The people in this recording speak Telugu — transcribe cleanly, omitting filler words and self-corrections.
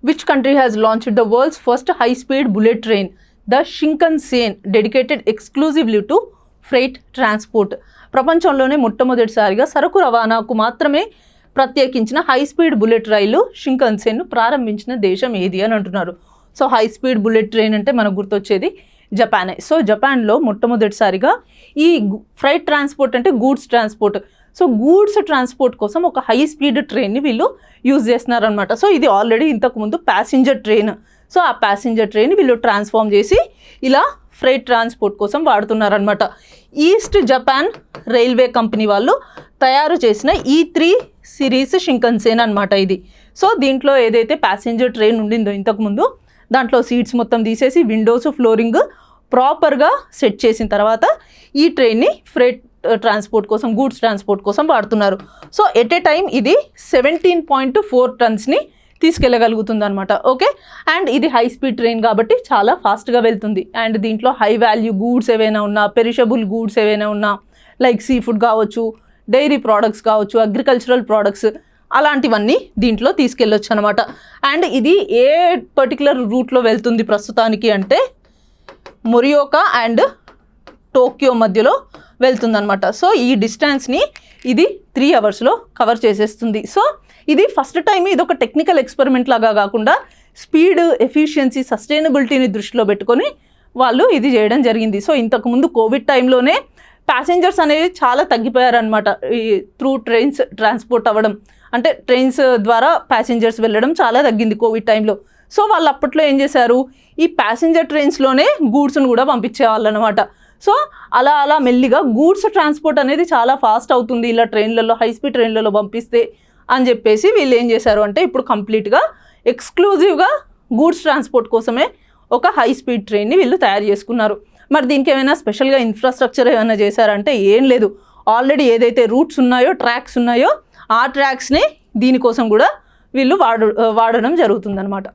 Which country has launched the world's first high-speed bullet train, the Shinkansen, dedicated exclusively to freight transport? ప్రపంచంలోనే మొట్టమొదటిసారిగా సరకు రవాణాకు మాత్రమే ప్రత్యేకించిన హై స్పీడ్ బుల్లెట్ రైలు షింకన్సేన్ను ప్రారంభించిన దేశం ఏది అని అంటున్నారు. So high speed bullet train అంటే మనకు గుర్తొచ్చేది జపానే. సో జపాన్లో మొట్టమొదటిసారిగా ఈ ఫ్రైట్ ట్రాన్స్పోర్ట్ అంటే goods transport, so goods transport కోసం ఒక హై స్పీడ్ ట్రైన్ని వీళ్ళు యూజ్ చేస్తున్నారనమాట. సో ఇది ఆల్రెడీ ఇంతకుముందు ప్యాసింజర్ ట్రైన్. సో ఆ ప్యాసింజర్ ట్రైన్ వీళ్ళు ట్రాన్స్ఫార్మ్ చేసి ఇలా ఫ్రైట్ ట్రాన్స్పోర్ట్ కోసం వాడుతున్నారనమాట. ఈస్ట్ జపాన్ రైల్వే కంపెనీ వాళ్ళు తయారు చేసిన E3 సిరీస్ షింకన్సేన్ అనమాట ఇది. సో దీంట్లో ఏదైతే ప్యాసింజర్ ట్రైన్ ఉండిందో ఇంతకుముందు, దాంట్లో సీట్స్ మొత్తం తీసేసి విండోస్ ఫ్లోరింగ్ ప్రాపర్గా సెట్ చేసిన తర్వాత ఈ ట్రైన్ని ఫ్రైట్ ట్రాన్స్పోర్ట్ కోసం, గూడ్స్ ట్రాన్స్పోర్ట్ కోసం వాడుతున్నారు. సో ఎట్ ఏ టైం ఇది 17.4 టన్స్ని తీసుకెళ్ళగలుగుతుంది అనమాట. ఓకే, అండ్ ఇది హై స్పీడ్ ట్రైన్ కాబట్టి చాలా ఫాస్ట్గా వెళ్తుంది. అండ్ దీంట్లో హై వాల్యూ గూడ్స్ ఏవైనా ఉన్నా, పెరిషబుల్ గూడ్స్ ఏవైనా ఉన్నా, లైక్ సీ ఫుడ్ కావచ్చు, డైరీ ప్రోడక్ట్స్ కావచ్చు, అగ్రికల్చరల్ ప్రోడక్ట్స్, అలాంటివన్నీ దీంట్లో తీసుకెళ్ళొచ్చు అనమాట. అండ్ ఇది ఏ పర్టికులర్ రూట్లో వెళ్తుంది ప్రస్తుతానికి అంటే మొరియోకా అండ్ టోక్యో మధ్యలో వెళ్తుందనమాట. సో ఈ డిస్టెన్స్ని ఇది 3 అవర్స్లో కవర్ చేసేస్తుంది. సో ఇది ఫస్ట్ టైం ఇది ఒక టెక్నికల్ ఎక్స్పెరిమెంట్ లాగా కాకుండా స్పీడ్, ఎఫిషియన్సీ, సస్టైనబిలిటీని దృష్టిలో పెట్టుకొని వాళ్ళు ఇది చేయడం జరిగింది. సో ఇంతకుముందు కోవిడ్ టైంలోనే ప్యాసింజర్స్ అనేది చాలా తగ్గిపోయారనమాట. ఈ త్రూ ట్రైన్స్ ట్రాన్స్పోర్ట్ అవ్వడం, అంటే ట్రైన్స్ ద్వారా ప్యాసింజర్స్ వెళ్ళడం చాలా తగ్గింది కోవిడ్ టైంలో. సో వాళ్ళు అప్పట్లో ఏం చేశారు, ఈ ప్యాసింజర్ ట్రైన్స్లోనే గూడ్స్ను కూడా పంపించేవాళ్ళు అనమాట. సో అలా అలా మెల్లిగా గూడ్స్ ట్రాన్స్పోర్ట్ అనేది చాలా ఫాస్ట్ అవుతుంది ఇలా ట్రైన్లలో, హై స్పీడ్ ట్రైన్లలో పంపిస్తే అని చెప్పేసి వీళ్ళు ఏం చేశారు అంటే ఇప్పుడు కంప్లీట్గా ఎక్స్క్లూజివ్గా గూడ్స్ ట్రాన్స్పోర్ట్ కోసమే ఒక హై స్పీడ్ ట్రైన్ని వీళ్ళు తయారు చేసుకున్నారు. మరి దీనికి ఏమైనా స్పెషల్గా ఇన్ఫ్రాస్ట్రక్చర్ ఏమైనా చేశారంటే ఏం లేదు. ఆల్రెడీ ఏదైతే రూట్స్ ఉన్నాయో, ట్రాక్స్ ఉన్నాయో, ఆ ట్రాక్స్ని దీనికోసం కూడా వీళ్ళు వాడడం జరుగుతుందన్నమాట.